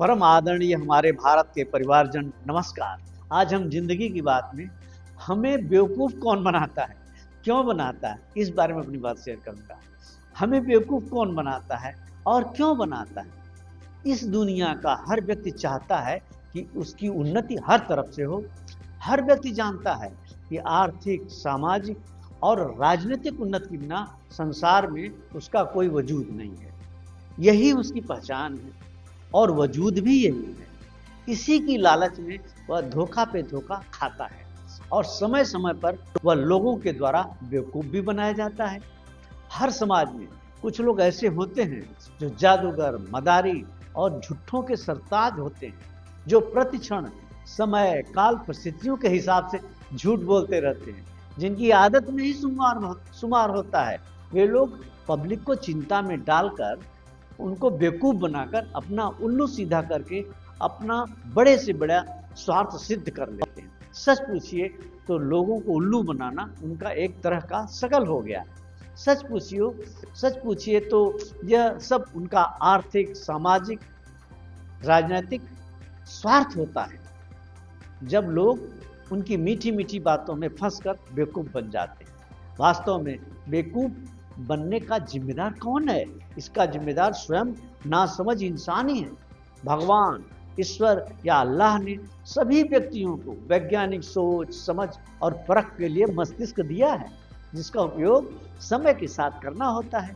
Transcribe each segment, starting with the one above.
परम आदरणीय हमारे भारत के परिवारजन, नमस्कार। आज हम जिंदगी की बात में हमें बेवकूफ़ कौन बनाता है, क्यों बनाता है, इस बारे में अपनी बात शेयर करूंगा। हमें बेवकूफ़ कौन बनाता है और क्यों बनाता है। इस दुनिया का हर व्यक्ति चाहता है कि उसकी उन्नति हर तरफ से हो। हर व्यक्ति जानता है कि आर्थिक, सामाजिक और राजनीतिक उन्नति के बिना संसार में उसका कोई वजूद नहीं है। यही उसकी पहचान है और वजूद भी यही है। इसी की लालच में वह धोखा पे धोखा खाता है और समय समय पर वह लोगों के द्वारा बेवकूफ़ भी बनाया जाता है। हर समाज में कुछ लोग ऐसे होते हैं जो जादूगर, मदारी और झूठों के सरताज होते हैं, जो प्रतिक्षण समय, काल, परिस्थितियों के हिसाब से झूठ बोलते रहते हैं, जिनकी आदत में ही शुमार होता है। वे लोग पब्लिक को चिंता में डालकर, उनको बेवकूफ़ बनाकर, अपना उल्लू सीधा करके अपना बड़े से बड़ा स्वार्थ सिद्ध कर लेते हैं। सच पूछिए तो लोगों को उल्लू बनाना उनका एक तरह का शकल हो गया है। सच पूछिए तो यह सब उनका आर्थिक, सामाजिक, राजनीतिक स्वार्थ होता है। जब लोग उनकी मीठी मीठी बातों में फंसकर बेवकूफ़ बन जाते हैं। वास्तव में बेवकूफ़ बनने का जिम्मेदार कौन है? इसका जिम्मेदार स्वयं नासमझ इंसान ही है। भगवान, ईश्वर या अल्लाह ने सभी व्यक्तियों को वैज्ञानिक सोच, समझ और परख के लिए मस्तिष्क दिया है, जिसका उपयोग समय के साथ करना होता है।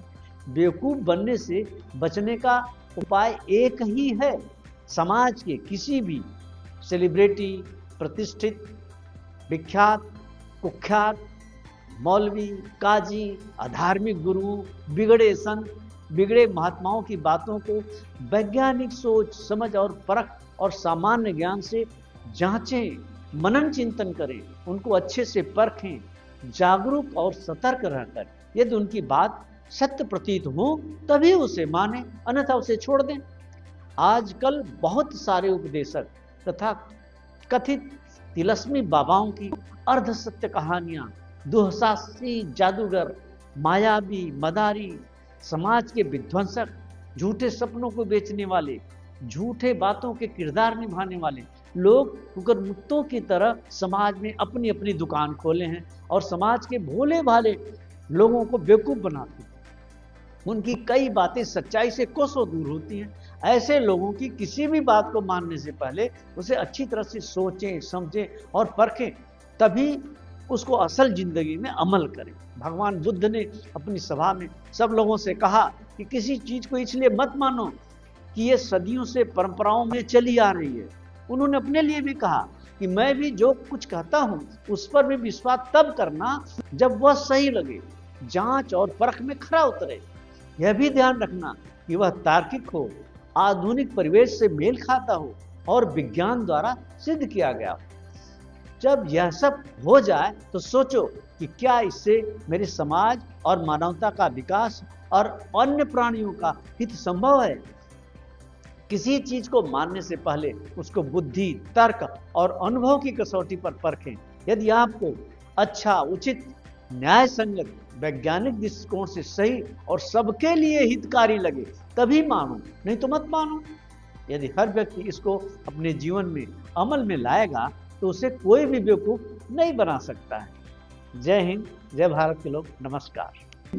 बेवकूफ़ बनने से बचने का उपाय एक ही है। समाज के किसी भी सेलिब्रिटी, प्रतिष्ठित, विख्यात, कुख्यात, मौलवी, काजी, अधार्मिक गुरु, बिगड़े संत, बिगड़े महात्माओं की बातों को वैज्ञानिक सोच, समझ और परख और सामान्य ज्ञान से जांचें, मनन चिंतन करें, उनको अच्छे से परखें, जागरूक और सतर्क रहकर यदि उनकी बात सत्य प्रतीत हो तभी उसे माने, अन्यथा उसे छोड़ दें। आजकल बहुत सारे उपदेशक तथा कथित तिलस्मी बाबाओं की अर्ध सत्य कहानियां, दुस्साहसी जादूगर, मायावी, मदारी, समाज के विध्वंसक, झूठे सपनों को बेचने वाले, झूठे बातों के किरदार निभाने वाले लोग कुकर मुत्तों की तरह समाज में अपनी अपनी दुकान खोले हैं और समाज के भोले भाले लोगों को बेवकूफ़ बनाते हैं। उनकी कई बातें सच्चाई से कोसों दूर होती हैं। ऐसे लोगों की किसी भी बात को मानने से पहले उसे अच्छी तरह से सोचें, समझें और परखें, तभी उसको असल जिंदगी में अमल करें। भगवान बुद्ध ने अपनी सभा में सब लोगों से कहा कि किसी चीज़ को इसलिए मत मानो कि ये सदियों से परंपराओं में चली आ रही है। उन्होंने अपने लिए भी कहा कि मैं भी जो कुछ कहता हूँ उस पर भी विश्वास तब करना जब वह सही लगे, जांच और परख में खरा उतरे। यह भी ध्यान रखना कि वह तार्किक हो, आधुनिक परिवेश से मेल खाता हो और विज्ञान द्वारा सिद्ध किया गया हो। जब यह सब हो जाए तो सोचो कि क्या इससे मेरे समाज और मानवता का विकास और अन्य प्राणियों का हित संभव है। किसी चीज को मानने से पहले उसको बुद्धि, तर्क और अनुभव की कसौटी पर परखें। यदि आपको अच्छा, उचित, न्याय संगत, वैज्ञानिक दृष्टिकोण से सही और सबके लिए हितकारी लगे तभी मानो, नहीं तो मत मानो। यदि हर व्यक्ति इसको अपने जीवन में अमल में लाएगा तो उसे कोई भी बेवकूफ़ नहीं बना सकता है। जय हिंद, जय भारत के लोग, नमस्कार।